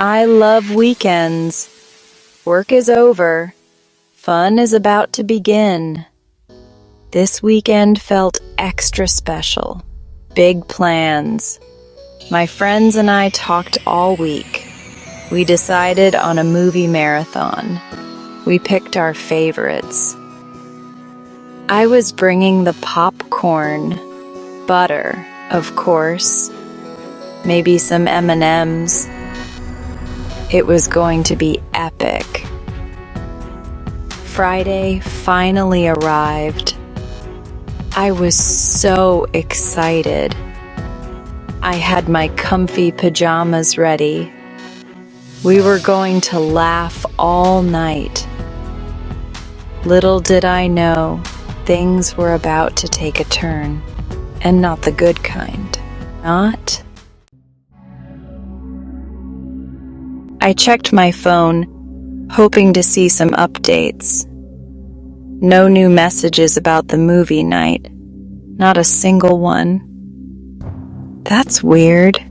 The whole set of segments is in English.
I love weekends. Work is over. Fun is about to begin. This weekend felt extra special. Big plans. My friends and I talked all week. We decided on a movie marathon. We picked our favorites. I was bringing the popcorn, butter, of course, maybe some M&Ms. It was going to be epic. Friday finally arrived. I was so excited. I had my comfy pajamas ready. We were going to laugh all night. Little did I know, things were about to take a turn, and not the good kind. Not. I checked my phone, hoping to see some updates. No new messages about the movie night. Not a single one. That's weird.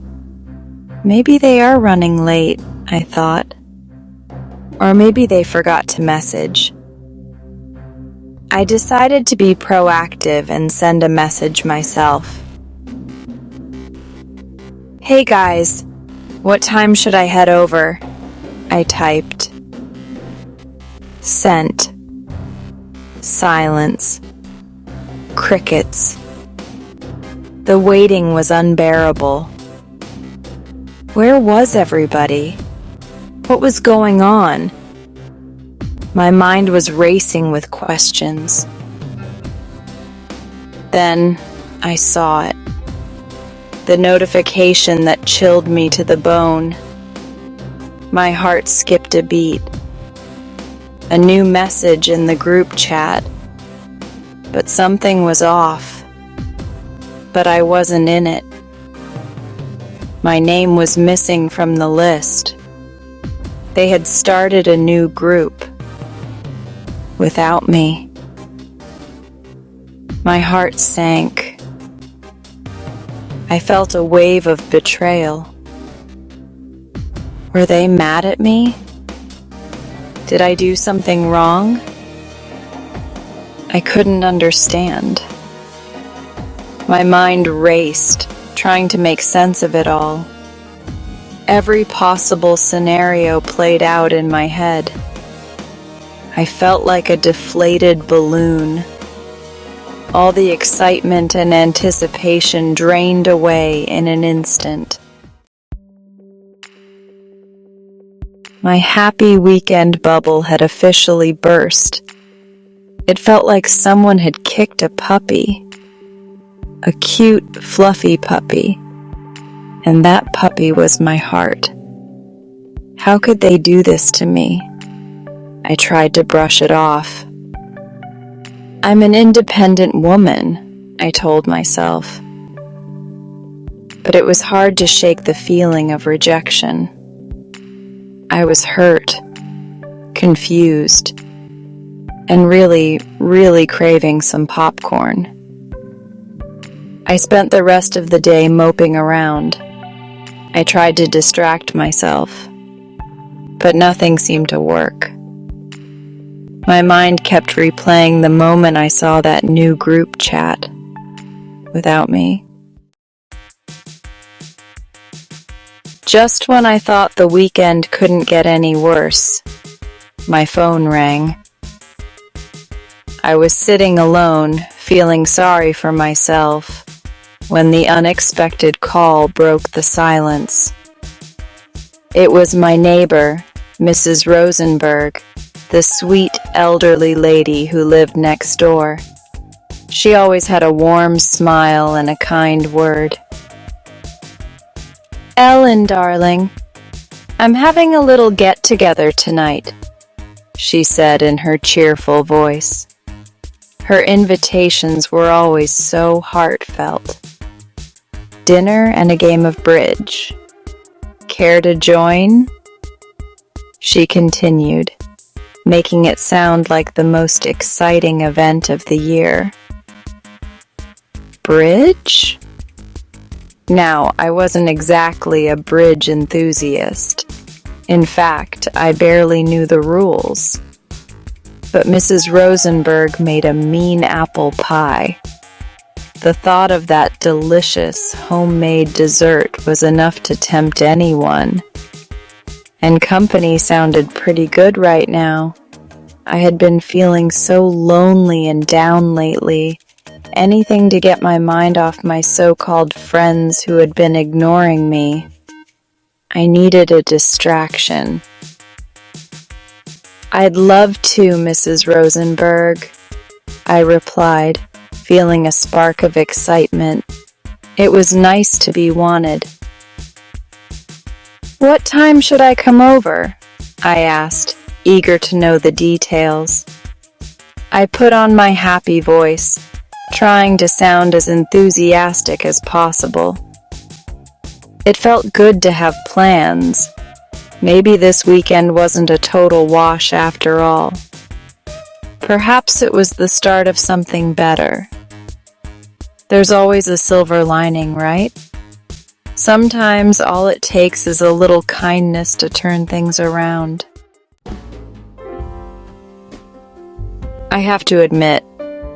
Maybe they are running late, I thought. Or maybe they forgot to message. I decided to be proactive and send a message myself. Hey guys, what time should I head over? I typed. Sent. Silence. Crickets. The waiting was unbearable. Where was everybody? What was going on? My mind was racing with questions. Then I saw it. The notification that chilled me to the bone. My heart skipped a beat. A new message in the group chat. But something was off. But I wasn't in it. My name was missing from the list. They had started a new group. Without me. My heart sank. I felt a wave of betrayal. Were they mad at me? Did I do something wrong? I couldn't understand. My mind raced, trying to make sense of it all. Every possible scenario played out in my head. I felt like a deflated balloon. All the excitement and anticipation drained away in an instant. My happy weekend bubble had officially burst. It felt like someone had kicked a puppy. A cute, fluffy puppy. And that puppy was my heart. How could they do this to me? I tried to brush it off. I'm an independent woman, I told myself. But it was hard to shake the feeling of rejection. I was hurt, confused, and really craving some popcorn. I spent the rest of the day moping around. I tried to distract myself, but nothing seemed to work. My mind kept replaying the moment I saw that new group chat without me. Just when I thought the weekend couldn't get any worse, my phone rang. I was sitting alone, feeling sorry for myself, when the unexpected call broke the silence. It was my neighbor, Mrs. Rosenberg, the sweet elderly lady who lived next door. She always had a warm smile and a kind word. Ellen, darling, I'm having a little get-together tonight, she said in her cheerful voice. Her invitations were always so heartfelt. Dinner and a game of bridge. Care to join? She continued, making it sound like the most exciting event of the year. Bridge? Now, I wasn't exactly a bridge enthusiast. In fact, I barely knew the rules. But Mrs. Rosenberg made a mean apple pie. The thought of that delicious homemade dessert was enough to tempt anyone. And company sounded pretty good right now. I had been feeling so lonely and down lately. Anything to get my mind off my so-called friends who had been ignoring me. I needed a distraction. "I'd love to, Mrs. Rosenberg," I replied, feeling a spark of excitement. It was nice to be wanted. "What time should I come over?" I asked, eager to know the details. I put on my happy voice, trying to sound as enthusiastic as possible. It felt good to have plans. Maybe this weekend wasn't a total wash after all. Perhaps it was the start of something better. There's always a silver lining, right? Sometimes all it takes is a little kindness to turn things around. I have to admit,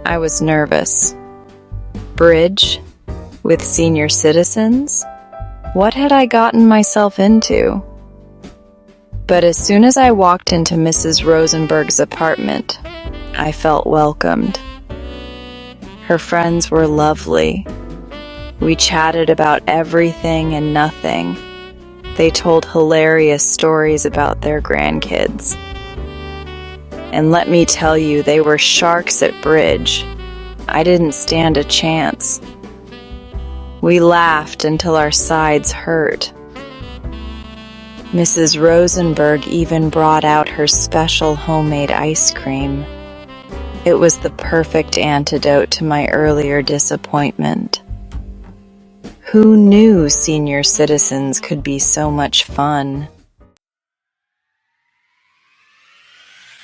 I was nervous. Bridge? With senior citizens? What had I gotten myself into? But as soon as I walked into Mrs. Rosenberg's apartment, I felt welcomed. Her friends were lovely. We chatted about everything and nothing. They told hilarious stories about their grandkids. And let me tell you, they were sharks at bridge. I didn't stand a chance. We laughed until our sides hurt. Mrs. Rosenberg even brought out her special homemade ice cream. It was the perfect antidote to my earlier disappointment. Who knew senior citizens could be so much fun?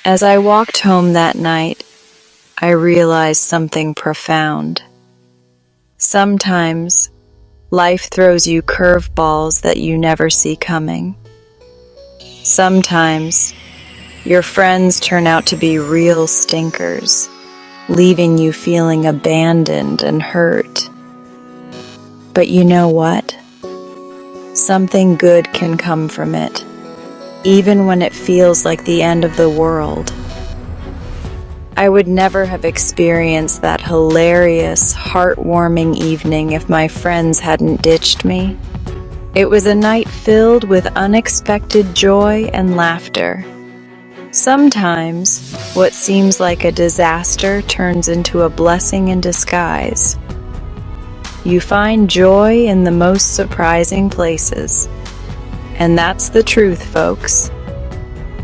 As I walked home that night, I realized something profound. Sometimes, life throws you curveballs that you never see coming. Sometimes, your friends turn out to be real stinkers, leaving you feeling abandoned and hurt. But you know what? Something good can come from it, even when it feels like the end of the world. I would never have experienced that hilarious, heartwarming evening if my friends hadn't ditched me. It was a night filled with unexpected joy and laughter. Sometimes, what seems like a disaster turns into a blessing in disguise. You find joy in the most surprising places. And that's the truth, folks.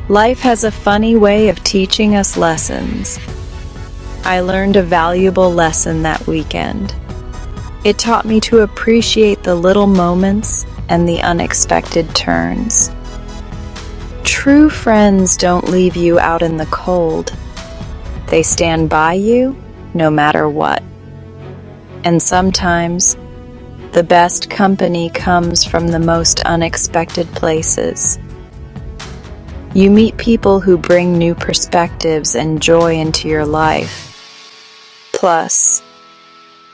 Life has a funny way of teaching us lessons. I learned a valuable lesson that weekend. It taught me to appreciate the little moments and the unexpected turns. True friends don't leave you out in the cold. They stand by you no matter what. And sometimes, the best company comes from the most unexpected places. You meet people who bring new perspectives and joy into your life. Plus,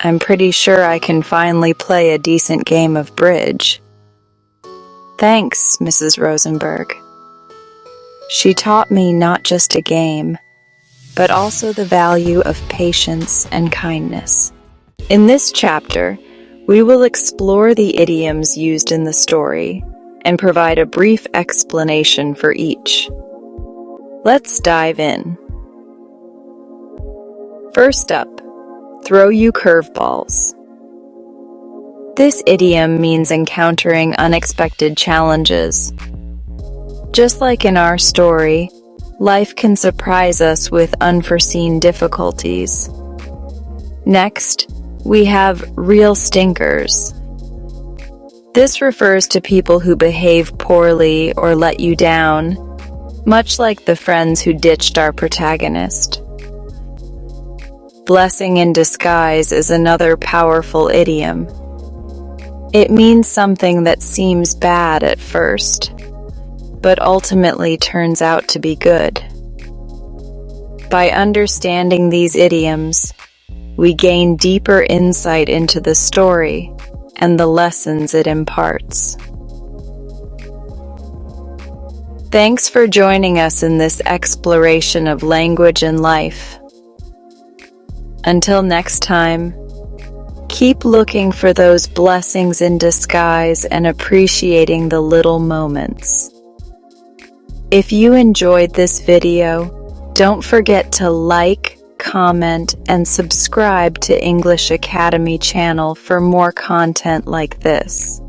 I'm pretty sure I can finally play a decent game of bridge. Thanks, Mrs. Rosenberg. She taught me not just a game, but also the value of patience and kindness. In this chapter, we will explore the idioms used in the story and provide a brief explanation for each. Let's dive in. First up, throw you curveballs. This idiom means encountering unexpected challenges. Just like in our story, life can surprise us with unforeseen difficulties. Next, we have real stinkers. This refers to people who behave poorly or let you down, much like the friends who ditched our protagonist. Blessing in disguise is another powerful idiom. It means something that seems bad at first, but ultimately turns out to be good. By understanding these idioms, we gain deeper insight into the story and the lessons it imparts. Thanks for joining us in this exploration of language and life. Until next time, keep looking for those blessings in disguise and appreciating the little moments. If you enjoyed this video, don't forget to like, comment, and subscribe to English Academy channel for more content like this.